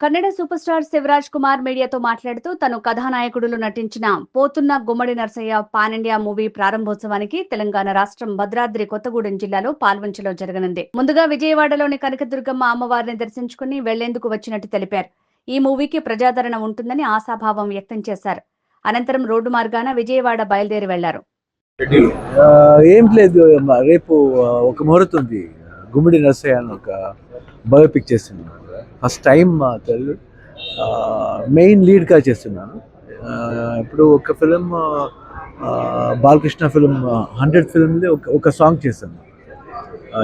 Kannada super star Shivraj Kumar మీడియాతో మాట్లాడుతూ తను కథానాయకుడులు నటించిన పోతున్న గుమ్మడి నర్సయ్య పాన్ ఇండియా మూవీ ప్రారంభోత్సవానికి తెలంగాణ రాష్ట్రం భద్రాద్రి కొత్తగూడెం జిల్లాలో పాల్వంచలో జరగనుంది. ముందుగా విజయవాడలోని కనకదుర్గమ్మ అమ్మవారిని దర్శించుకుని వెళ్లేందుకు వచ్చినట్టు తెలిపారు. ఈ మూవీకి ప్రజాదరణ ఉంటుందని ఆశాభావం వ్యక్తం చేశారు. అనంతరం రోడ్డు మార్గాన విజయవాడ బయలుదేరి వెళ్లారు. ఏం లేదు, రేపు ఒక ముహూర్తం ఉంది. గుమ్మడి నర్సయ్య అని ఒక బయోపిక్ చేస్తున్నాను. ఫస్ట్ టైం తెలుగు మెయిన్ లీడ్గా చేస్తున్నాను. ఇప్పుడు ఒక ఫిలిం బాలకృష్ణ ఫిలిం 100 ఫిలింలో ఒక సాంగ్ చేశాను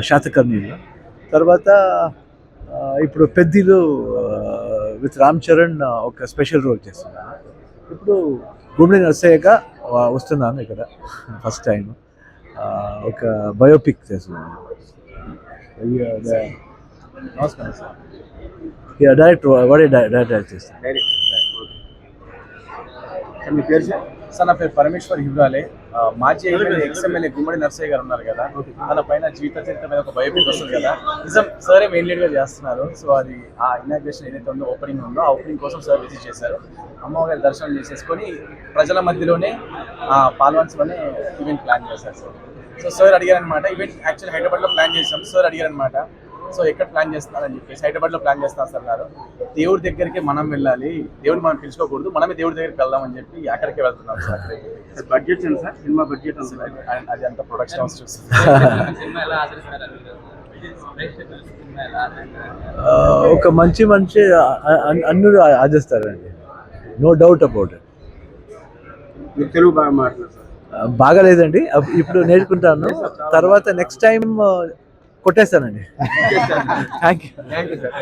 శాతకర్ణిలో. తర్వాత ఇప్పుడు పెద్దిలో విత్ రామ్ చరణ్ ఒక స్పెషల్ రోల్ చేస్తున్నాను. ఇప్పుడు గుమ్మడి నర్సయ్యగా వస్తున్నాను ఇక్కడ ఫస్ట్ టైం. ఒక బయోపిక్ చేస్తున్నాను. నమస్కారం సార్. డైరెక్టర్ వాడే డైరెక్టర్ చేస్తాను. మీ పేరు సార్? నా పేరు పరమేశ్వర్ హివ్రాలే. మాజీ ఎక్స్ఎమ్మెల్యే గుమ్మడి నర్సయ్య గారు ఉన్నారు కదా, తన పైన జీవిత చరిత్ర మీద ఒక బయోపిక్ వస్తుంది కదా. నిజం సారే మెయిన్ లీడ్గా చేస్తున్నారు. సో అది ఆ ఇనాగ్రేషన్ ఏదైతే ఉందో, ఓపెనింగ్ ఉందో, ఆ ఓపెనింగ్ కోసం సార్ విజిట్ చేశారు. అమ్మవారి దర్శనం చేసేసుకొని ప్రజల మధ్యలోనే పాల్వంచలోనే ఈవెంట్ ప్లాన్ చేశారు సార్. సో సార్ అడిగారనమాట, ఈవెంట్ యాక్చువల్లీ హైదరాబాద్లో ప్లాన్ చేసాం. సార్ అడిగారనమాట, సో ఎక్కడ ప్లాన్ చేస్తున్నారని చెప్పేసి హైదరాబాద్లో ప్లాన్ చేస్తున్నారు సార్ అన్నారు. దేవుడి దగ్గరికి మనం వెళ్ళాలి, దేవుడు మనం పిలుచుకోకూడదు, మనమే దేవుడి దగ్గరికి వెళ్దామని చెప్పి అక్కడికే వెళ్తున్నాం సార్. బడ్జెట్ ఎంత సార్? సినిమా బడ్జెట్ అది అంత ప్రొడక్షన్ హౌస్ చూస్తుంది. ఒక మంచి మనిషి అన్నుడు ఆదిస్తారండి, నో డౌట్ అబౌట్ ఇట్. మీరు తెలుగు బాగా మాట్లాడారు సార్? బాగాలేదండి, ఇప్పుడు నేర్చుకుంటాను. తర్వాత నెక్స్ట్ టైం కొట్టేస్తానండి. Thank you sir.